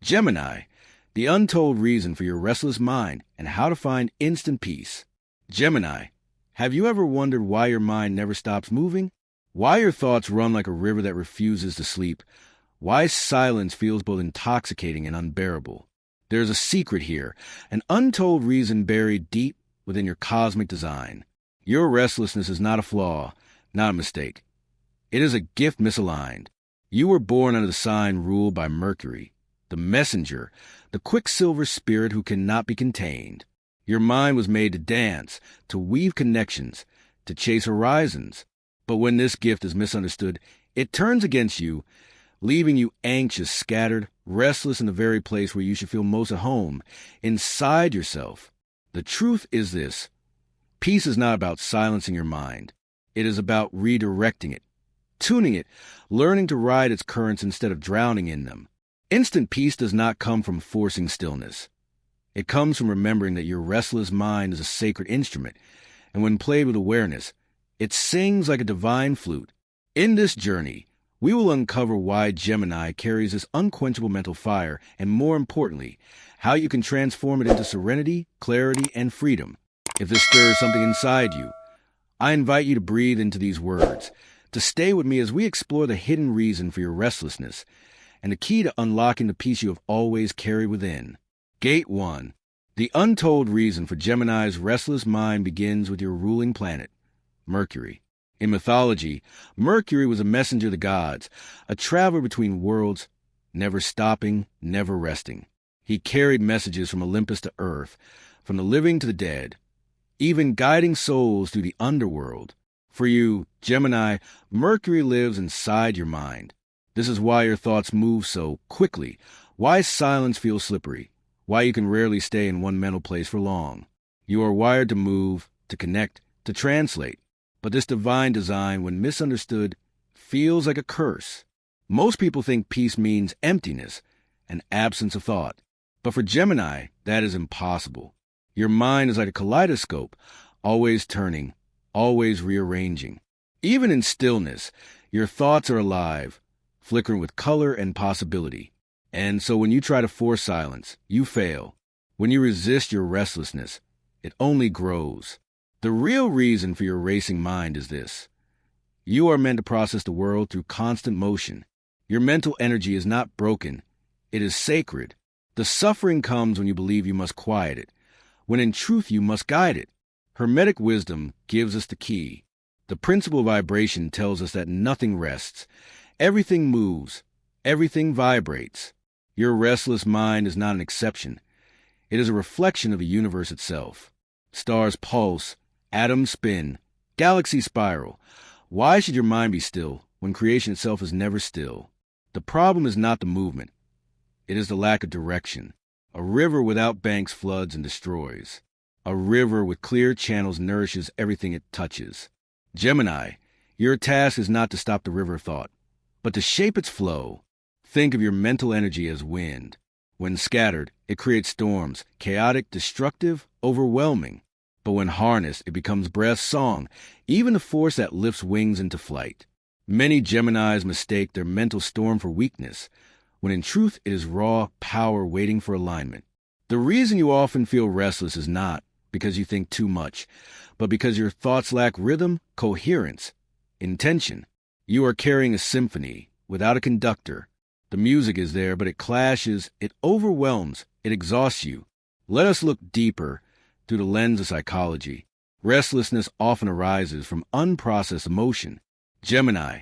Gemini, the untold reason for your restless mind and how to find instant peace. Gemini, have you ever wondered why your mind never stops moving? Why your thoughts run like a river that refuses to sleep? Why silence feels both intoxicating and unbearable? There's a secret here, an untold reason buried deep within your cosmic design. Your restlessness is not a flaw, not a mistake. It is a gift misaligned. You were born under the sign ruled by Mercury, the messenger, the quicksilver spirit who cannot be contained. Your mind was made to dance, to weave connections, to chase horizons. But when this gift is misunderstood, it turns against you, leaving you anxious, scattered, restless in the very place where you should feel most at home, inside yourself. The truth is this: peace is not about silencing your mind. It is about redirecting it, tuning it, learning to ride its currents instead of drowning in them. Instant peace does not come from forcing stillness. It comes from remembering that your restless mind is a sacred instrument, and when played with awareness, it sings like a divine flute. In this journey, we will uncover why Gemini carries this unquenchable mental fire, and more importantly, how you can transform it into serenity, clarity, and freedom. If this stirs something inside you, I invite you to breathe into these words, to stay with me as we explore the hidden reason for your restlessness, and the key to unlocking the peace you have always carried within. Gate 1. The untold reason for Gemini's restless mind begins with your ruling planet, Mercury. In mythology, Mercury was a messenger of the gods, a traveler between worlds, never stopping, never resting. He carried messages from Olympus to Earth, from the living to the dead, even guiding souls through the underworld. For you, Gemini, Mercury lives inside your mind. This is why your thoughts move so quickly, why silence feels slippery, why you can rarely stay in one mental place for long. You are wired to move, to connect, to translate. But this divine design, when misunderstood, feels like a curse. Most people think peace means emptiness, an absence of thought. But for Gemini, that is impossible. Your mind is like a kaleidoscope, always turning, always rearranging. Even in stillness, your thoughts are alive, flickering with color and possibility. And so when you try to force silence, you fail. When you resist your restlessness, it only grows. The real reason for your racing mind is this: you are meant to process the world through constant motion. Your mental energy is not broken. It is sacred. The suffering comes when you believe you must quiet it, when in truth you must guide it. Hermetic wisdom gives us the key. The principle of vibration tells us that nothing rests. Everything moves. Everything vibrates. Your restless mind is not an exception. It is a reflection of the universe itself. Stars pulse, atoms spin, galaxies spiral. Why should your mind be still when creation itself is never still? The problem is not the movement. It is the lack of direction. A river without banks floods and destroys. A river with clear channels nourishes everything it touches. Gemini, your task is not to stop the river of thought, but to shape its flow. Think of your mental energy as wind. When scattered, it creates storms, chaotic, destructive, overwhelming. But when harnessed, it becomes breath, song, even a force that lifts wings into flight. Many Geminis mistake their mental storm for weakness, when in truth it is raw power waiting for alignment. The reason you often feel restless is not because you think too much, but because your thoughts lack rhythm, coherence, intention. You are carrying a symphony without a conductor. The music is there, but it clashes, it overwhelms, it exhausts you. Let us look deeper through the lens of psychology. Restlessness often arises from unprocessed emotion. Gemini,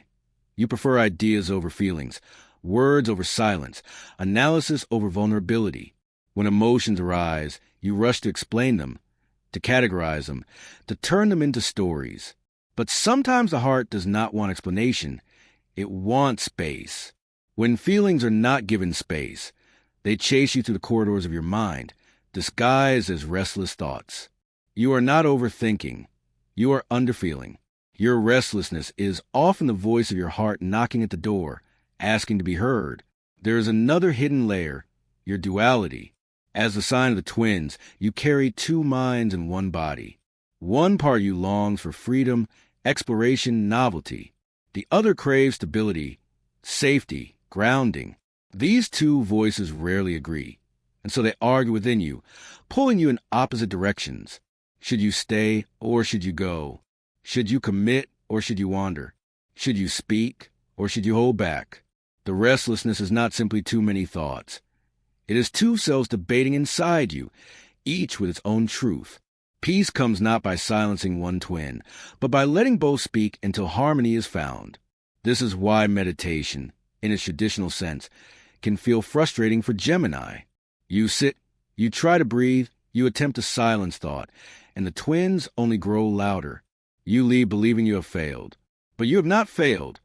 you prefer ideas over feelings, words over silence, analysis over vulnerability. When emotions arise, you rush to explain them, to categorize them, to turn them into stories. But sometimes the heart does not want explanation. It wants space. When feelings are not given space, they chase you through the corridors of your mind, disguised as restless thoughts. You are not overthinking. You are underfeeling. Your restlessness is often the voice of your heart knocking at the door, asking to be heard. There is another hidden layer, your duality. As the sign of the twins, you carry two minds in one body. One part you longs for freedom, exploration, novelty. The other craves stability, safety, grounding. These two voices rarely agree, and so they argue within you, pulling you in opposite directions. Should you stay or should you go? Should you commit or should you wander? Should you speak or should you hold back? The restlessness is not simply too many thoughts. It is two selves debating inside you, each with its own truth. Peace comes not by silencing one twin, but by letting both speak until harmony is found. This is why meditation, in its traditional sense, can feel frustrating for Gemini. You sit, you try to breathe, you attempt to silence thought, and the twins only grow louder. You leave believing you have failed. But you have not failed.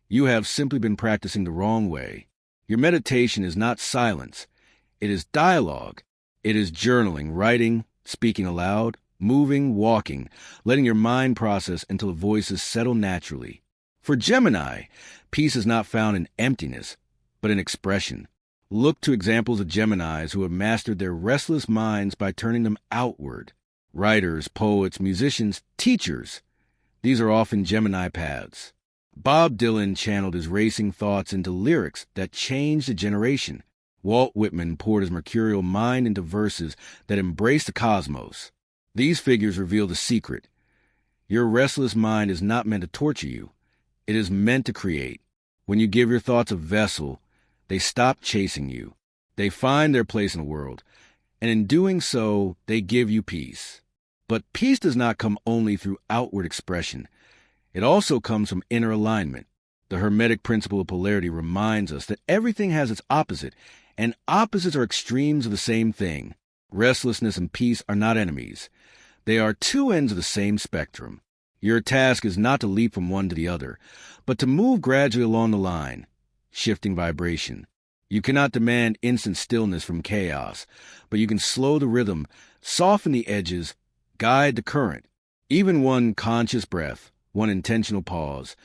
You have simply been practicing the wrong way. Your meditation is not silence. It is dialogue. It is journaling, writing, speaking aloud, moving, walking, letting your mind process until the voices settle naturally. For Gemini, peace is not found in emptiness, but in expression. Look to examples of Geminis who have mastered their restless minds by turning them outward. Writers, poets, musicians, teachers. These are often Gemini paths. Bob Dylan channeled his racing thoughts into lyrics that changed a generation. Walt Whitman poured his mercurial mind into verses that embraced the cosmos. These figures reveal the secret. Your restless mind is not meant to torture you. It is meant to create. When you give your thoughts a vessel, they stop chasing you. They find their place in the world, and in doing so, they give you peace. But peace does not come only through outward expression. It also comes from inner alignment. The Hermetic principle of polarity reminds us that everything has its opposite, and opposites are extremes of the same thing. Restlessness and peace are not enemies. They are two ends of the same spectrum. Your task is not to leap from one to the other, but to move gradually along the line, shifting vibration. You cannot demand instant stillness from chaos, but you can slow the rhythm, soften the edges, guide the current. Even one conscious breath, one intentional pause,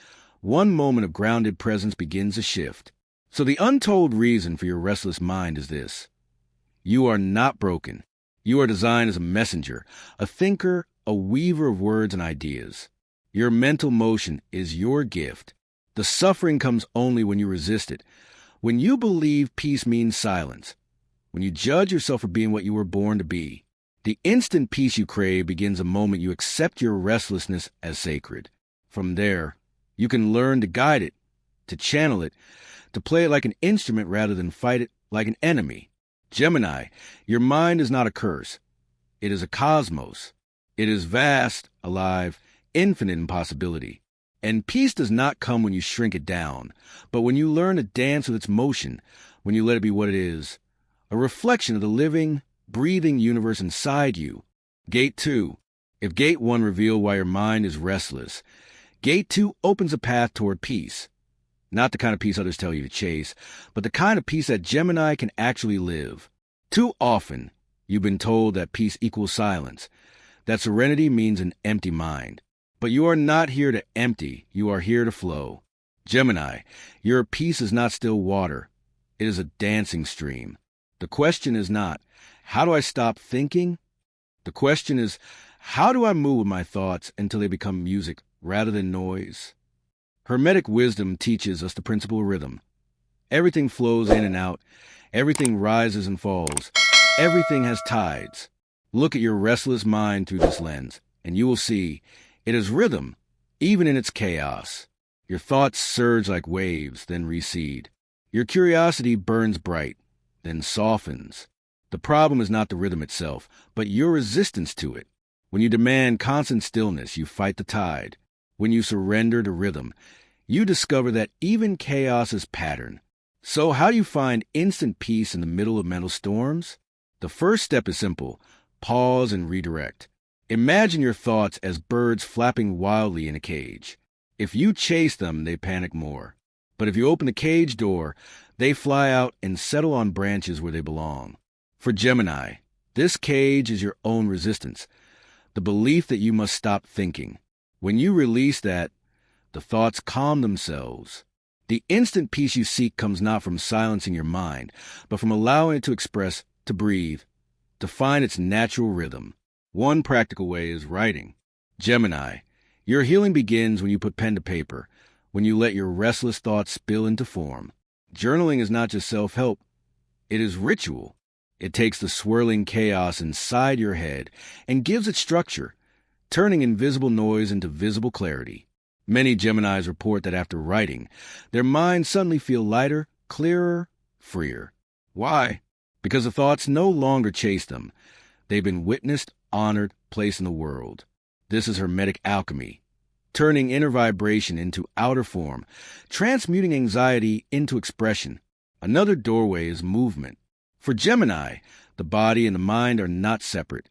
one moment of grounded presence begins a shift. So the untold reason for your restless mind is this. You are not broken. You are designed as a messenger, a thinker, a weaver of words and ideas. Your mental motion is your gift. The suffering comes only when you resist it. When you believe peace means silence. When you judge yourself for being what you were born to be. The instant peace you crave begins the moment you accept your restlessness as sacred. From there, you can learn to guide it, to channel it, to play it like an instrument rather than fight it like an enemy. Gemini, your mind is not a curse. It is a cosmos. It is vast, alive, infinite in possibility. And peace does not come when you shrink it down, but when you learn to dance with its motion, when you let it be what it is, a reflection of the living, breathing universe inside you. Gate 2. If Gate 1 revealed why your mind is restless, Gate 2 opens a path toward peace. Not the kind of peace others tell you to chase, but the kind of peace that Gemini can actually live. Too often, you've been told that peace equals silence, that serenity means an empty mind. But you are not here to empty, you are here to flow. Gemini, your peace is not still water. It is a dancing stream. The question is not, how do I stop thinking? The question is, how do I move with my thoughts until they become music rather than noise? Hermetic wisdom teaches us the principle of rhythm. Everything flows in and out. Everything rises and falls. Everything has tides. Look at your restless mind through this lens, and you will see it is rhythm, even in its chaos. Your thoughts surge like waves, then recede. Your curiosity burns bright, then softens. The problem is not the rhythm itself, but your resistance to it. When you demand constant stillness, you fight the tide. When you surrender to rhythm, you discover that even chaos is pattern. So how do you find instant peace in the middle of mental storms? The first step is simple. Pause and redirect. Imagine your thoughts as birds flapping wildly in a cage. If you chase them, they panic more. But if you open the cage door, they fly out and settle on branches where they belong. For Gemini, this cage is your own resistance, the belief that you must stop thinking. When you release that, the thoughts calm themselves. The instant peace you seek comes not from silencing your mind, but from allowing it to express, to breathe, to find its natural rhythm. One practical way is writing. Gemini, your healing begins when you put pen to paper, when you let your restless thoughts spill into form. Journaling is not just self-help, it is ritual. It takes the swirling chaos inside your head and gives it structure, turning invisible noise into visible clarity. Many Geminis report that after writing, their minds suddenly feel lighter, clearer, freer. Why? Because the thoughts no longer chase them. They've been witnessed, honored, placed in the world. This is Hermetic alchemy, turning inner vibration into outer form, transmuting anxiety into expression. Another doorway is movement. For Gemini, the body and the mind are not separate.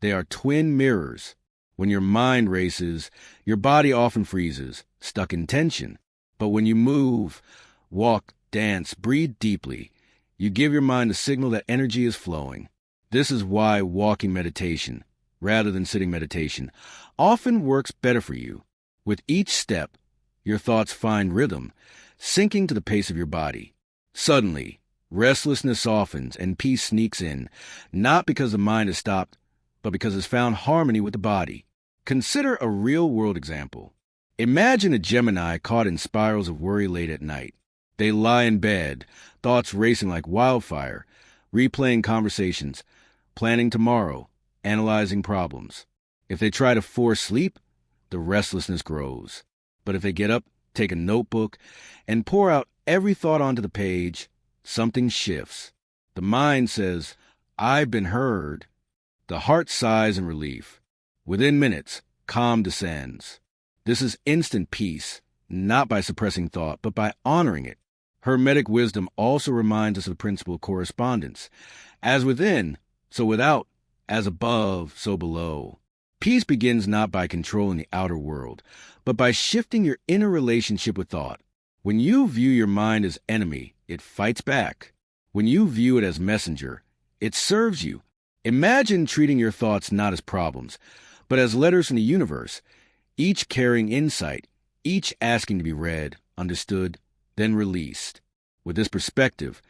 They are twin mirrors. When your mind races, your body often freezes, stuck in tension. But when you move, walk, dance, breathe deeply, you give your mind a signal that energy is flowing. This is why walking meditation, rather than sitting meditation, often works better for you. With each step, your thoughts find rhythm, syncing to the pace of your body. Suddenly, restlessness softens and peace sneaks in, not because the mind has stopped, but because it's found harmony with the body. Consider a real-world example. Imagine a Gemini caught in spirals of worry late at night. They lie in bed, thoughts racing like wildfire, replaying conversations, planning tomorrow, analyzing problems. If they try to force sleep, the restlessness grows. But if they get up, take a notebook, and pour out every thought onto the page, something shifts. The mind says, "I've been heard." The heart sighs in relief. Within minutes, calm descends. This is instant peace, not by suppressing thought, but by honoring it. Hermetic wisdom also reminds us of the principle of correspondence. As within, so without, as above, so below. Peace begins not by controlling the outer world, but by shifting your inner relationship with thought. When you view your mind as enemy, it fights back. When you view it as messenger, it serves you. Imagine treating your thoughts not as problems, but as letters from the universe, each carrying insight, each asking to be read, understood, then released. With this perspective,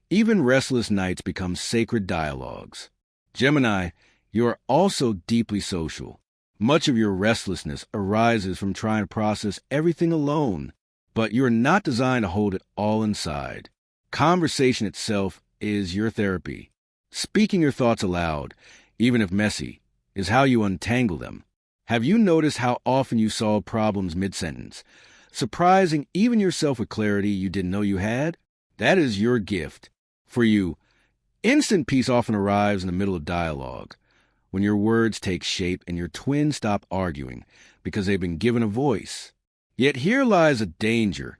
even restless nights become sacred dialogues. Gemini, you are also deeply social. Much of your restlessness arises from trying to process everything alone, but you are not designed to hold it all inside. Conversation itself is your therapy. Speaking your thoughts aloud, even if messy, is how you untangle them. Have you noticed how often you solve problems mid-sentence, surprising even yourself with clarity you didn't know you had? That is your gift. For you, instant peace often arrives in the middle of dialogue, when your words take shape and your twins stop arguing because they've been given a voice. Yet here lies a danger.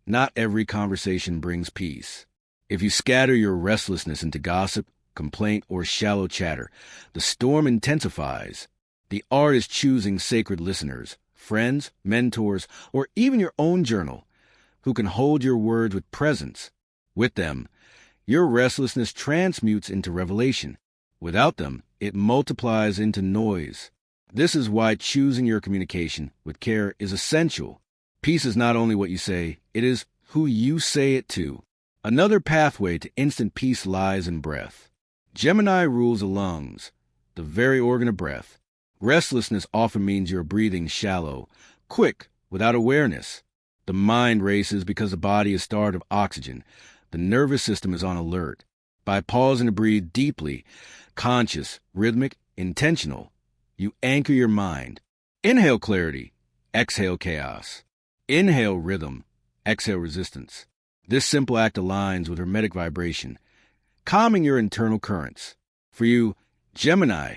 Not every conversation brings peace. If you scatter your restlessness into gossip, complaint, or shallow chatter, the storm intensifies. The art is choosing sacred listeners, friends, mentors, or even your own journal, who can hold your words with presence. With them, your restlessness transmutes into revelation. Without them, it multiplies into noise. This is why choosing your communication with care is essential. Peace is not only what you say, it is who you say it to. Another pathway to instant peace lies in breath. Gemini rules the lungs, the very organ of breath. Restlessness often means you're breathing shallow, quick, without awareness. The mind races because the body is starved of oxygen. The nervous system is on alert. By pausing to breathe deeply, conscious, rhythmic, intentional, you anchor your mind. Inhale clarity, exhale chaos. Inhale rhythm, exhale resistance. This simple act aligns with Hermetic vibration, calming your internal currents. For you, Gemini,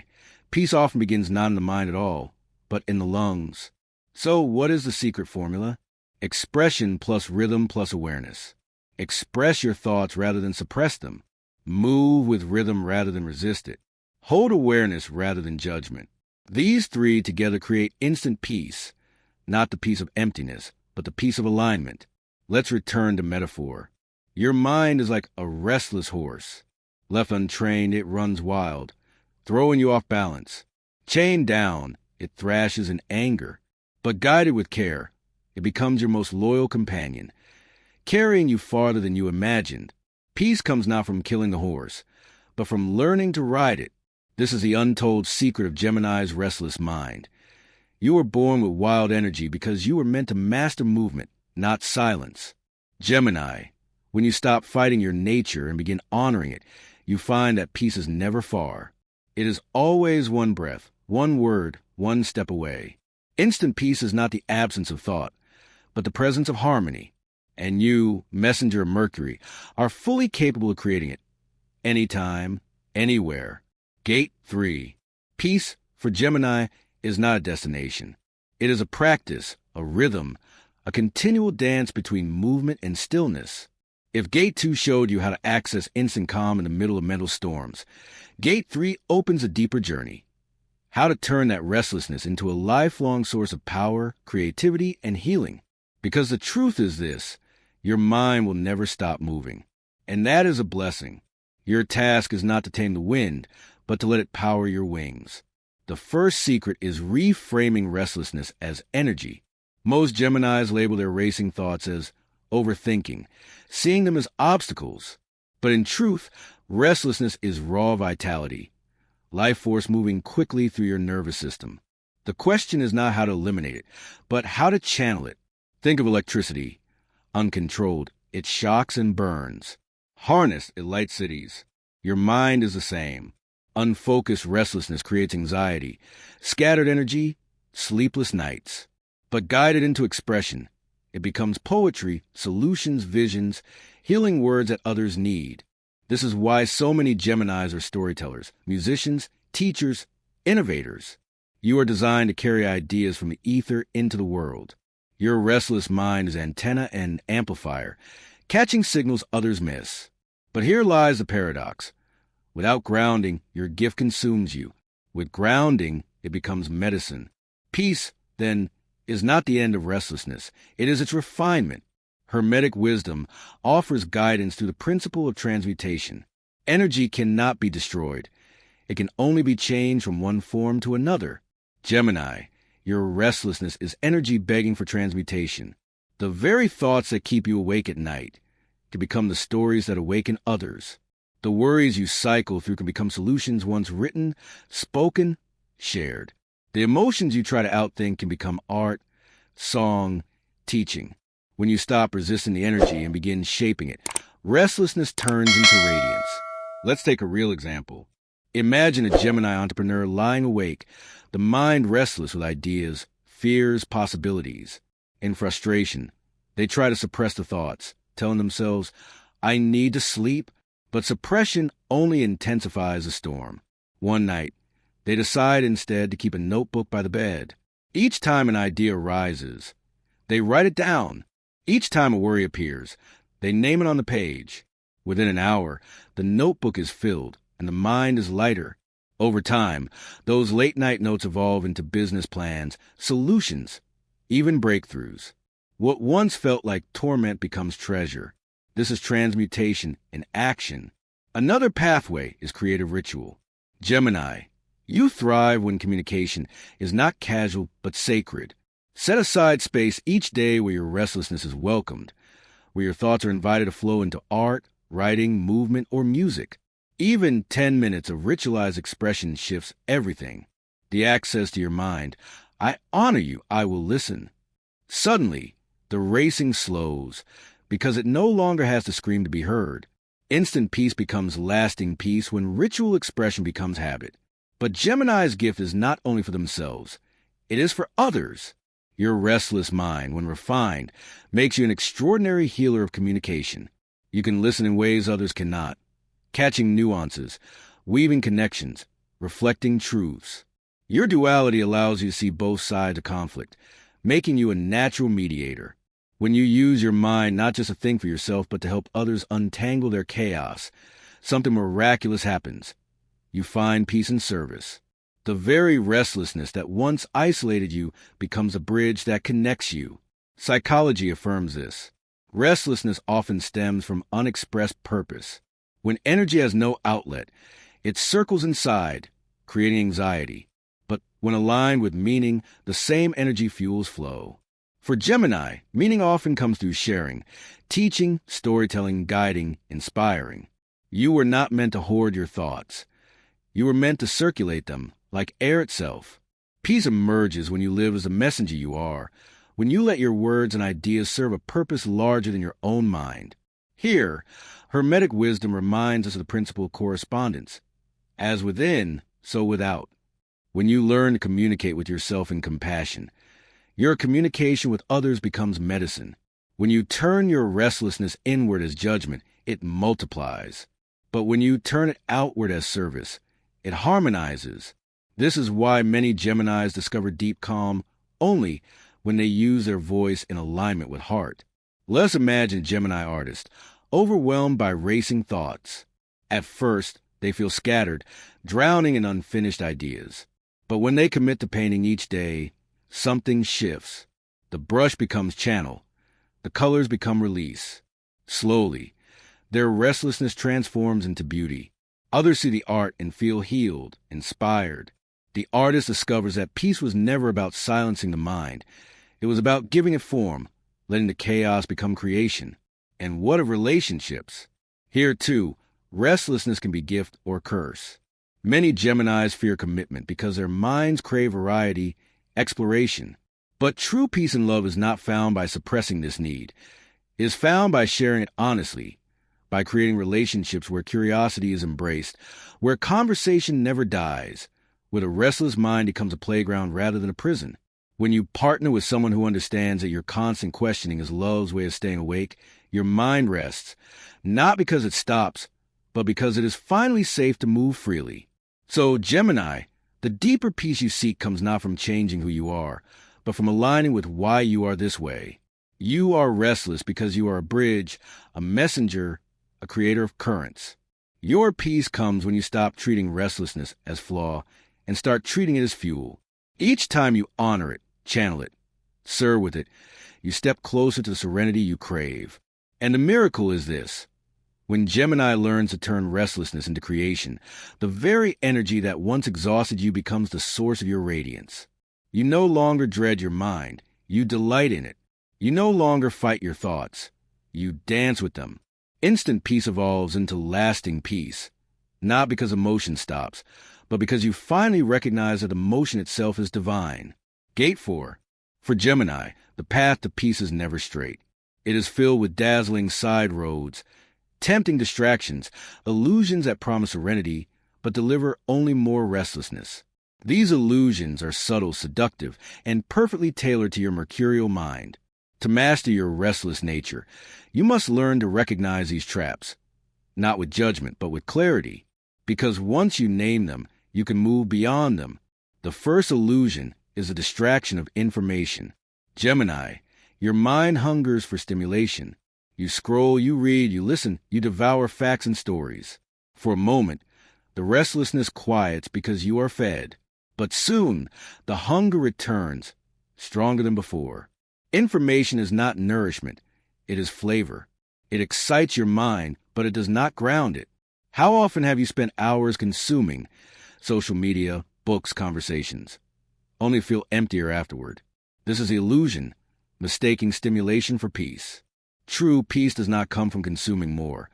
peace often begins not in the mind at all, but in the lungs. So what is the secret formula? Expression plus rhythm plus awareness. Express your thoughts rather than suppress them. Move with rhythm rather than resist it. Hold awareness rather than judgment. These three together create instant peace, not the peace of emptiness, but the peace of alignment. Let's return to metaphor. Your mind is like a restless horse. Left untrained, it runs wild, throwing you off balance. Chained down, it thrashes in anger. But guided with care, it becomes your most loyal companion, carrying you farther than you imagined. Peace comes not from killing the horse, but from learning to ride it. This is the untold secret of Gemini's restless mind. You were born with wild energy because you were meant to master movement, not silence. Gemini, When you stop fighting your nature and begin honoring it, you find that peace is never far. It is always one breath, one word, one step away. Instant peace is not the absence of thought, but the presence of harmony. And you, messenger of Mercury, are fully capable of creating it. Anytime, anywhere. Gate 3. Peace, for Gemini, is not a destination. It is a practice, a rhythm, a continual dance between movement and stillness. If Gate 2 showed you how to access instant calm in the middle of mental storms, Gate 3 opens a deeper journey. How to turn that restlessness into a lifelong source of power, creativity, and healing. Because the truth is this, your mind will never stop moving. And that is a blessing. Your task is not to tame the wind, but to let it power your wings. The first secret is reframing restlessness as energy. Most Geminis label their racing thoughts as overthinking, seeing them as obstacles. But in truth, restlessness is raw vitality, life force moving quickly through your nervous system. The question is not how to eliminate it, but how to channel it. Think of electricity. Uncontrolled, it shocks and burns. Harnessed, it lights cities. Your mind is the same. Unfocused restlessness creates anxiety. Scattered energy, sleepless nights. But guided into expression, it becomes poetry, solutions, visions, healing words that others need. This is why so many Geminis are storytellers, musicians, teachers, innovators. You are designed to carry ideas from the ether into the world. Your restless mind is antenna and amplifier, catching signals others miss. But here lies the paradox. Without grounding, your gift consumes you. With grounding, it becomes medicine. Peace, then, is not the end of restlessness. It is its refinement. Hermetic wisdom offers guidance through the principle of transmutation. Energy cannot be destroyed. It can only be changed from one form to another. Gemini, your restlessness is energy begging for transmutation. The very thoughts that keep you awake at night can become the stories that awaken others. The worries you cycle through can become solutions once written, spoken, shared. The emotions you try to outthink can become art, song, teaching. When you stop resisting the energy and begin shaping it, restlessness turns into radiance. Let's take a real example. Imagine a Gemini entrepreneur lying awake, the mind restless with ideas, fears, possibilities. In frustration, they try to suppress the thoughts, telling themselves, I need to sleep, but suppression only intensifies the storm. One night, they decide instead to keep a notebook by the bed. Each time an idea arises, they write it down. Each time a worry appears, they name it on the page. Within an hour, the notebook is filled, and the mind is lighter. Over time, those late-night notes evolve into business plans, solutions, even breakthroughs. What once felt like torment becomes treasure. This is transmutation in action. Another pathway is creative ritual. Gemini, you thrive when communication is not casual but sacred. Set aside space each day where your restlessness is welcomed, where your thoughts are invited to flow into art, writing, movement, or music. Even 10 minutes of ritualized expression shifts everything. The access to your mind. I honor you, I will listen. Suddenly, the racing slows, because it no longer has to scream to be heard. Instant peace becomes lasting peace when ritual expression becomes habit. But Gemini's gift is not only for themselves, it is for others. Your restless mind, when refined, makes you an extraordinary healer of communication. You can listen in ways others cannot, catching nuances, weaving connections, reflecting truths. Your duality allows you to see both sides of conflict, making you a natural mediator. When you use your mind not just to think for yourself, but to help others untangle their chaos, something miraculous happens. You find peace in service. The very restlessness that once isolated you becomes a bridge that connects you. Psychology affirms this. Restlessness often stems from unexpressed purpose. When energy has no outlet, it circles inside, creating anxiety. But when aligned with meaning, the same energy fuels flow. For Gemini, meaning often comes through sharing, teaching, storytelling, guiding, inspiring. You were not meant to hoard your thoughts. You were meant to circulate them, like air itself. Peace emerges when you live as the messenger you are, when you let your words and ideas serve a purpose larger than your own mind. Here, Hermetic wisdom reminds us of the principle of correspondence. As within, so without. When you learn to communicate with yourself in compassion, your communication with others becomes medicine. When you turn your restlessness inward as judgment, it multiplies. But when you turn it outward as service, it harmonizes. This is why many Geminis discover deep calm only when they use their voice in alignment with heart. Let's imagine a Gemini artist, overwhelmed by racing thoughts. At first, they feel scattered, drowning in unfinished ideas. But when they commit to painting each day, something shifts. The brush becomes channel. The colors become release. Slowly, their restlessness transforms into beauty. Others see the art and feel healed, inspired. The artist discovers that peace was never about silencing the mind. It was about giving it form, letting the chaos become creation. And what of relationships? Here, too, restlessness can be gift or curse. Many Geminis fear commitment because their minds crave variety, exploration. But true peace and love is not found by suppressing this need. It is found by sharing it honestly, by creating relationships where curiosity is embraced, where conversation never dies, where the restless mind becomes a playground rather than a prison. When you partner with someone who understands that your constant questioning is love's way of staying awake, your mind rests, not because it stops, but because it is finally safe to move freely. So, Gemini, the deeper peace you seek comes not from changing who you are, but from aligning with why you are this way. You are restless because you are a bridge, a messenger, a creator of currents. Your peace comes when you stop treating restlessness as flaw and start treating it as fuel. Each time you honor it, channel it, serve with it, you step closer to the serenity you crave. And the miracle is this. When Gemini learns to turn restlessness into creation, the very energy that once exhausted you becomes the source of your radiance. You no longer dread your mind. You delight in it. You no longer fight your thoughts. You dance with them. Instant peace evolves into lasting peace, not because emotion stops, but because you finally recognize that emotion itself is divine. Gate 4. For Gemini, the path to peace is never straight. It is filled with dazzling side roads, tempting distractions, illusions that promise serenity, but deliver only more restlessness. These illusions are subtle, seductive, and perfectly tailored to your mercurial mind. To master your restless nature, you must learn to recognize these traps, not with judgment, but with clarity, because once you name them, you can move beyond them. The first illusion is a distraction of information. Gemini, your mind hungers for stimulation. You scroll, you read, you listen, you devour facts and stories. For a moment, the restlessness quiets because you are fed. But soon, the hunger returns, stronger than before. Information is not nourishment, it is flavor. It excites your mind, but it does not ground it. How often have you spent hours consuming social media, books, conversations, only to feel emptier afterward? This is the illusion, mistaking stimulation for peace. True peace does not come from consuming more,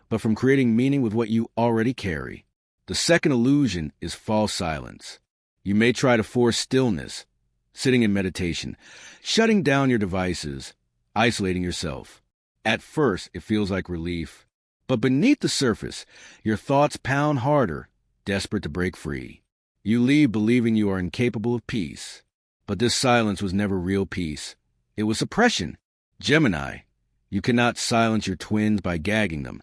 but from creating meaning with what you already carry. The second illusion is false silence. You may try to force stillness, sitting in meditation, shutting down your devices, isolating yourself. At first, it feels like relief, but beneath the surface, your thoughts pound harder, desperate to break free. You leave believing you are incapable of peace. But this silence was never real peace. It was suppression. Gemini, you cannot silence your twins by gagging them.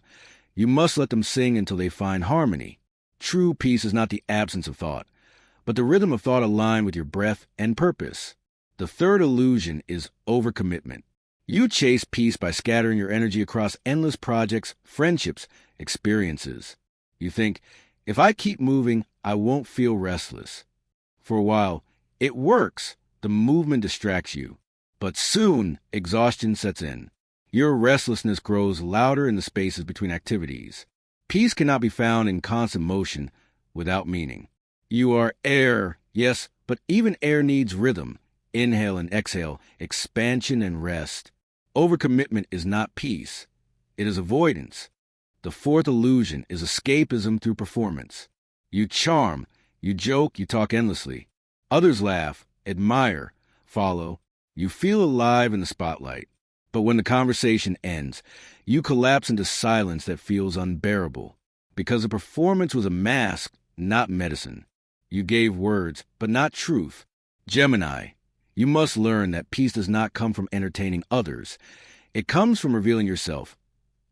You must let them sing until they find harmony. True peace is not the absence of thought, but the rhythm of thought aligned with your breath and purpose. The third illusion is overcommitment. You chase peace by scattering your energy across endless projects, friendships, experiences. You think, if I keep moving, I won't feel restless. For a while, it works. The movement distracts you. But soon, exhaustion sets in. Your restlessness grows louder in the spaces between activities. Peace cannot be found in constant motion without meaning. You are air, yes, but even air needs rhythm. Inhale and exhale, expansion and rest. Overcommitment is not peace. It is avoidance. The fourth illusion is escapism through performance. You charm, you joke, you talk endlessly. Others laugh, admire, follow. You feel alive in the spotlight. But when the conversation ends, you collapse into silence that feels unbearable, because the performance was a mask, not medicine. You gave words, but not truth. Gemini, you must learn that peace does not come from entertaining others. It comes from revealing yourself,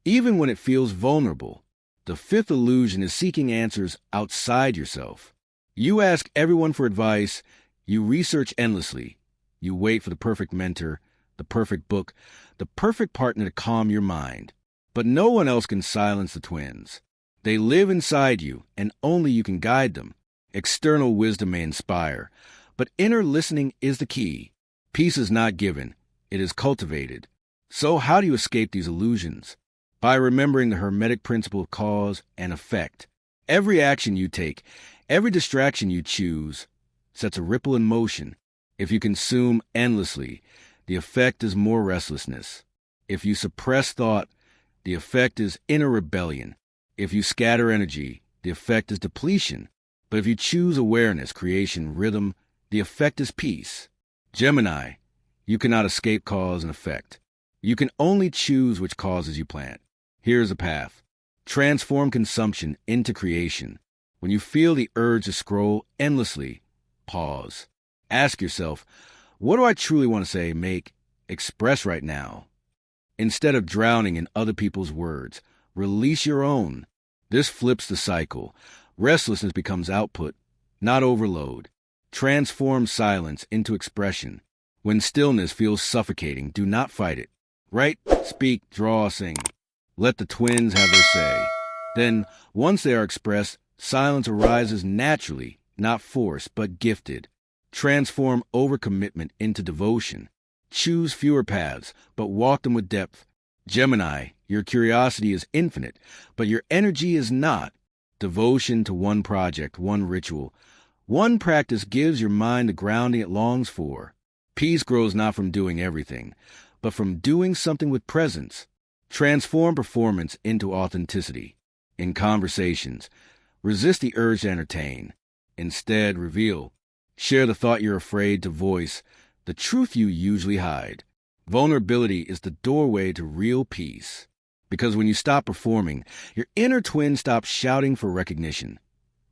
even when it feels vulnerable. The fifth illusion is seeking answers outside yourself. You ask everyone for advice, you research endlessly, you wait for the perfect mentor, the perfect book, the perfect partner to calm your mind. But no one else can silence the twins. They live inside you, and only you can guide them. External wisdom may inspire, but inner listening is the key. Peace is not given, it is cultivated. So how do you escape these illusions? By remembering the Hermetic principle of cause and effect. Every action you take, every distraction you choose, sets a ripple in motion. If you consume endlessly, the effect is more restlessness. If you suppress thought, the effect is inner rebellion. If you scatter energy, the effect is depletion. But if you choose awareness, creation, rhythm, the effect is peace. Gemini, you cannot escape cause and effect. You can only choose which causes you plant. Here's a path. Transform consumption into creation. When you feel the urge to scroll endlessly, pause. Ask yourself, what do I truly want to say, make, express right now? Instead of drowning in other people's words, release your own. This flips the cycle. Restlessness becomes output, not overload. Transform silence into expression. When stillness feels suffocating, do not fight it. Write, speak, draw, sing. Let the twins have their say. Then, once they are expressed, silence arises naturally, not forced, but gifted. Transform overcommitment into devotion. Choose fewer paths, but walk them with depth. Gemini, your curiosity is infinite, but your energy is not. Devotion to one project, one ritual, one practice gives your mind the grounding it longs for. Peace grows not from doing everything, but from doing something with presence. Transform performance into authenticity. In conversations, resist the urge to entertain. Instead, reveal. Share the thought you're afraid to voice, the truth you usually hide. Vulnerability is the doorway to real peace. Because when you stop performing, your inner twin stops shouting for recognition.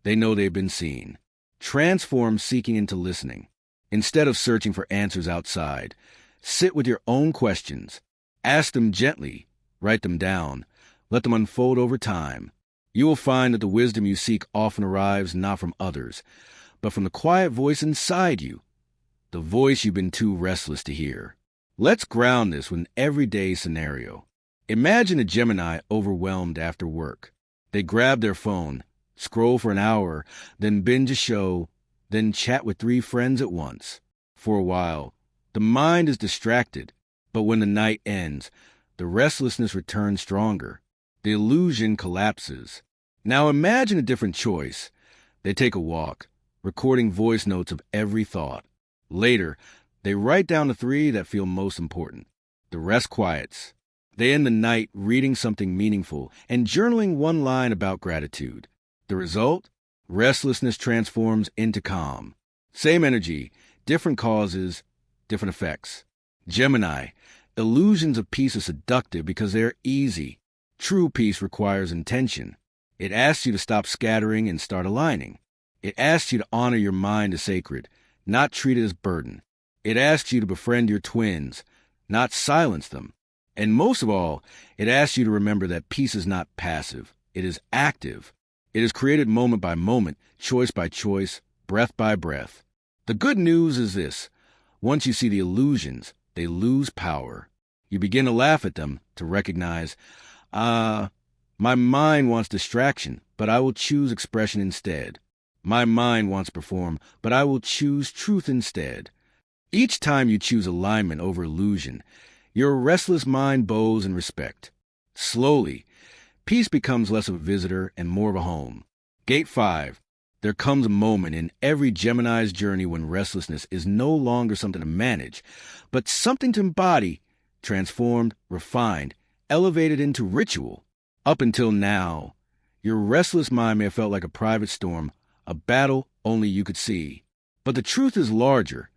They know they've been seen. Transform seeking into listening. Instead of searching for answers outside, sit with your own questions. Ask them gently. Write them down. Let them unfold over time. You will find that the wisdom you seek often arrives not from others, but from the quiet voice inside you, the voice you've been too restless to hear. Let's ground this with an everyday scenario. Imagine a Gemini overwhelmed after work. They grab their phone, scroll for an hour, then binge a show, then chat with 3 friends at once. For a while, the mind is distracted, but when the night ends, the restlessness returns stronger. The illusion collapses. Now imagine a different choice. They take a walk, recording voice notes of every thought. Later, they write down the 3 that feel most important. The rest quiets. They end the night reading something meaningful and journaling 1 line about gratitude. The result? Restlessness transforms into calm. Same energy, different causes, different effects. Gemini, illusions of peace are seductive because they are easy. True peace requires intention. It asks you to stop scattering and start aligning. It asks you to honor your mind as sacred, not treat it as burden. It asks you to befriend your twins, not silence them. And most of all, it asks you to remember that peace is not passive. It is active. It is created moment by moment, choice by choice, breath by breath. The good news is this. Once you see the illusions, they lose power. You begin to laugh at them, to recognize, my mind wants distraction, but I will choose expression instead. My mind wants to perform, but I will choose truth instead. Each time you choose alignment over illusion, your restless mind bows in respect. Slowly, peace becomes less of a visitor and more of a home. Gate 5. There comes a moment in every Gemini's journey when restlessness is no longer something to manage, but something to embody, transformed, refined, elevated into ritual. Up until now, your restless mind may have felt like a private storm, a battle only you could see. But the truth is larger.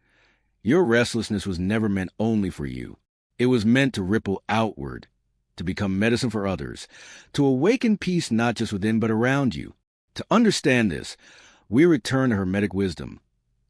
Your restlessness was never meant only for you. It was meant to ripple outward, to become medicine for others, to awaken peace not just within but around you. To understand this, we return to Hermetic wisdom.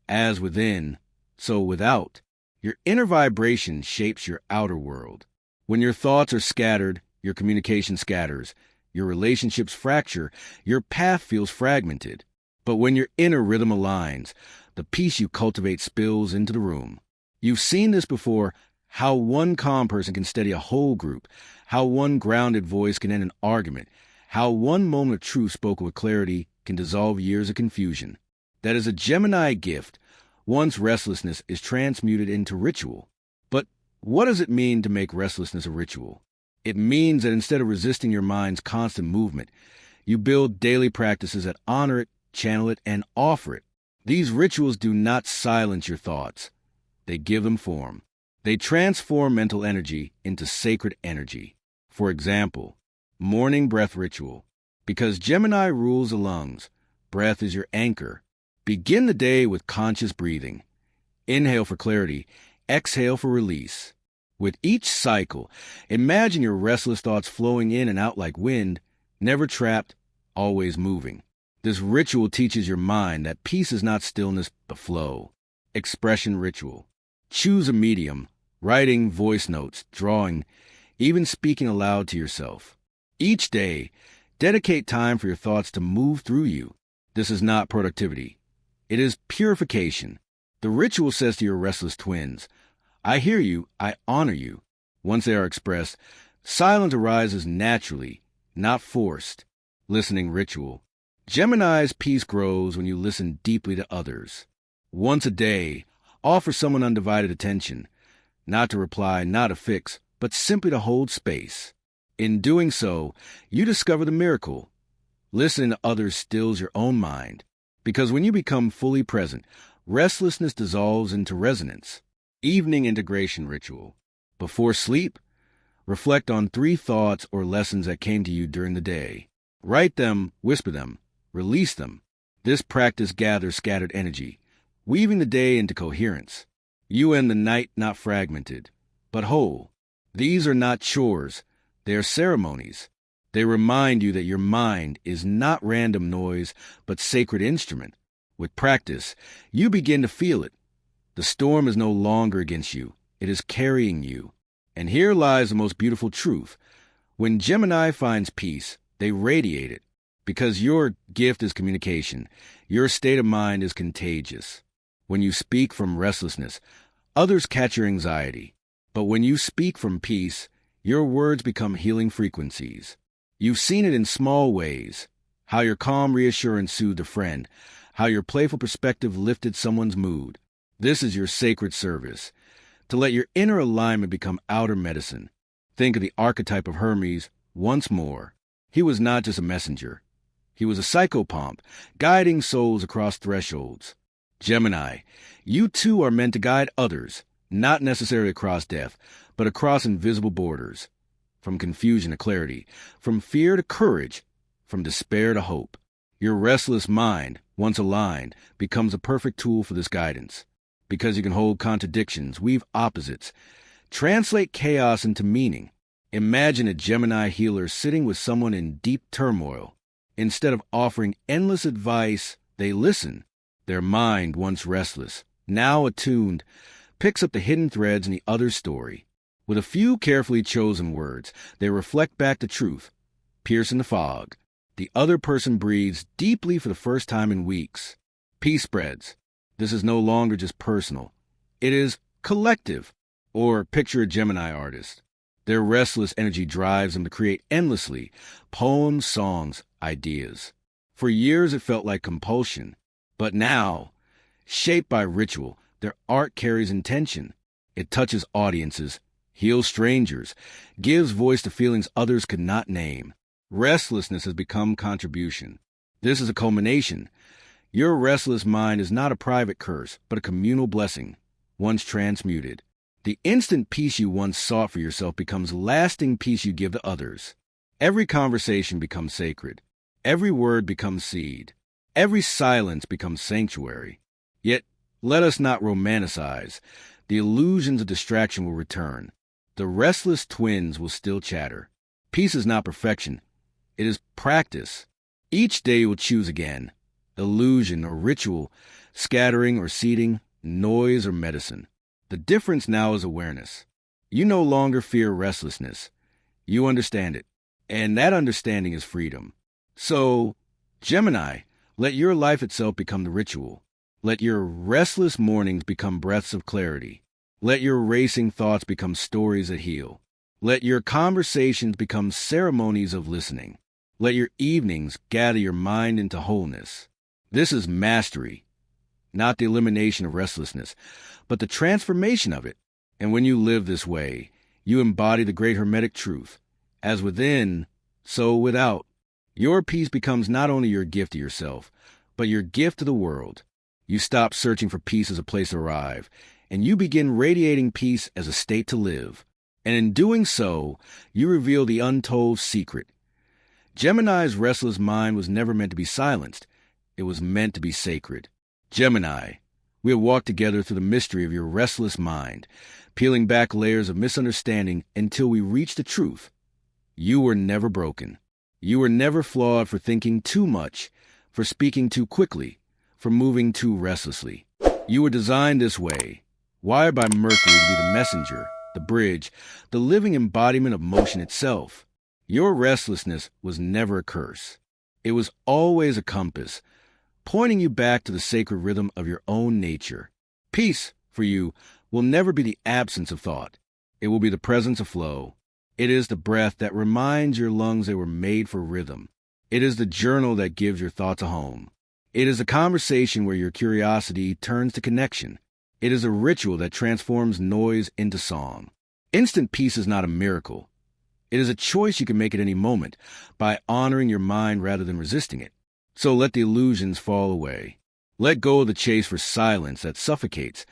As within, so without. Your inner vibration shapes your outer world. When your thoughts are scattered, your communication scatters. Your relationships fracture, your path feels fragmented. But when your inner rhythm aligns, the peace you cultivate spills into the room. You've seen this before, how one calm person can steady a whole group, how one grounded voice can end an argument, how one moment of truth spoken with clarity can dissolve years of confusion. That is a Gemini gift. One's restlessness is transmuted into ritual. But what does it mean to make restlessness a ritual? It means that instead of resisting your mind's constant movement, you build daily practices that honor it, channel it, and offer it. These rituals do not silence your thoughts. They give them form. They transform mental energy into sacred energy. For example, morning breath ritual. Because Gemini rules the lungs, breath is your anchor. Begin the day with conscious breathing. Inhale for clarity, exhale for release. With each cycle, imagine your restless thoughts flowing in and out like wind, never trapped, always moving. This ritual teaches your mind that peace is not stillness, but flow. Expression ritual. Choose a medium, writing, voice notes, drawing, even speaking aloud to yourself. Each day, dedicate time for your thoughts to move through you. This is not productivity. It is purification. The ritual says to your restless twins, I hear you, I honor you. Once they are expressed, silence arises naturally, not forced. Listening ritual. Gemini's peace grows when you listen deeply to others. Once a day, offer someone undivided attention, not to reply, not to fix, but simply to hold space. In doing so, you discover the miracle. Listening to others stills your own mind, because when you become fully present, restlessness dissolves into resonance. Evening integration ritual. Before sleep, reflect on 3 thoughts or lessons that came to you during the day. Write them, whisper them, release them. This practice gathers scattered energy, weaving the day into coherence. You end the night not fragmented, but whole. These are not chores, they are ceremonies. They remind you that your mind is not random noise, but sacred instrument. With practice, you begin to feel it. The storm is no longer against you. It is carrying you. And here lies the most beautiful truth. When Gemini finds peace, they radiate it. Because your gift is communication, your state of mind is contagious. When you speak from restlessness, others catch your anxiety. But when you speak from peace, your words become healing frequencies. You've seen it in small ways. How your calm reassurance soothed a friend. How your playful perspective lifted someone's mood. This is your sacred service, to let your inner alignment become outer medicine. Think of the archetype of Hermes once more. He was not just a messenger. He was a psychopomp, guiding souls across thresholds. Gemini, you too are meant to guide others, not necessarily across death, but across invisible borders. From confusion to clarity, from fear to courage, from despair to hope. Your restless mind, once aligned, becomes a perfect tool for this guidance. Because you can hold contradictions, weave opposites, translate chaos into meaning. Imagine a Gemini healer sitting with someone in deep turmoil. Instead of offering endless advice, they listen. Their mind, once restless, now attuned, picks up the hidden threads in the other's story. With a few carefully chosen words, they reflect back the truth, piercing the fog. The other person breathes deeply for the first time in weeks. Peace spreads. This is no longer just personal. It is collective. Or picture a Gemini artist. Their restless energy drives them to create endlessly, poems, songs, ideas. For years it felt like compulsion. But now, shaped by ritual, their art carries intention. It touches audiences, heals strangers, gives voice to feelings others could not name. Restlessness has become contribution. This is a culmination. Your restless mind is not a private curse, but a communal blessing, once transmuted. The instant peace you once sought for yourself becomes lasting peace you give to others. Every conversation becomes sacred. Every word becomes seed. Every silence becomes sanctuary. Yet, let us not romanticize. The illusions of distraction will return. The restless twins will still chatter. Peace is not perfection. It is practice. Each day you will choose again. Illusion or ritual, scattering or seeding, noise or medicine. The difference now is awareness. You no longer fear restlessness. You understand it. And that understanding is freedom. So, Gemini, let your life itself become the ritual. Let your restless mornings become breaths of clarity. Let your racing thoughts become stories that heal. Let your conversations become ceremonies of listening. Let your evenings gather your mind into wholeness. This is mastery, not the elimination of restlessness, but the transformation of it. And when you live this way, you embody the great Hermetic truth. As within, so without. Your peace becomes not only your gift to yourself, but your gift to the world. You stop searching for peace as a place to arrive, and you begin radiating peace as a state to live. And in doing so, you reveal the untold secret. Gemini's restless mind was never meant to be silenced. It was meant to be sacred. Gemini, we have walked together through the mystery of your restless mind, peeling back layers of misunderstanding until we reach the truth. You were never broken. You were never flawed for thinking too much, for speaking too quickly, for moving too restlessly. You were designed this way, wired by Mercury to be the messenger, the bridge, the living embodiment of motion itself. Your restlessness was never a curse. It was always a compass, pointing you back to the sacred rhythm of your own nature. Peace, for you, will never be the absence of thought. It will be the presence of flow. It is the breath that reminds your lungs they were made for rhythm. It is the journal that gives your thoughts a home. It is a conversation where your curiosity turns to connection. It is a ritual that transforms noise into song. Instant peace is not a miracle. It is a choice you can make at any moment by honoring your mind rather than resisting it. So let the illusions fall away. Let go of the chase for silence that suffocates,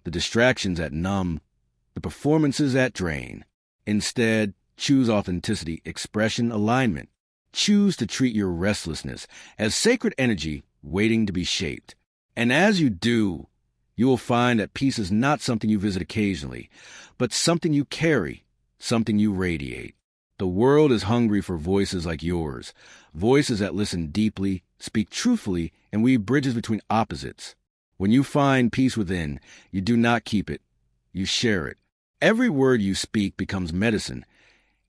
the distractions that numb, the performances that drain. Instead, choose authenticity, expression, alignment. Choose to treat your restlessness as sacred energy waiting to be shaped. And as you do, you will find that peace is not something you visit occasionally, but something you carry, something you radiate. The world is hungry for voices like yours, voices that listen deeply, speak truthfully, and weave bridges between opposites. When you find peace within, you do not keep it, you share it. Every word you speak becomes medicine.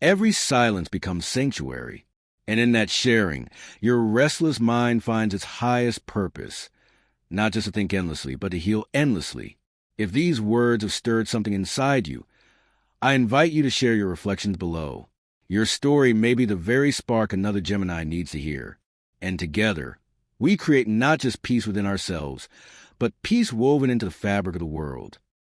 Every silence becomes sanctuary. And in that sharing, your restless mind finds its highest purpose, not just to think endlessly, but to heal endlessly. If these words have stirred something inside you, I invite you to share your reflections below. Your story may be the very spark another Gemini needs to hear. And together, we create not just peace within ourselves, but peace woven into the fabric of the world.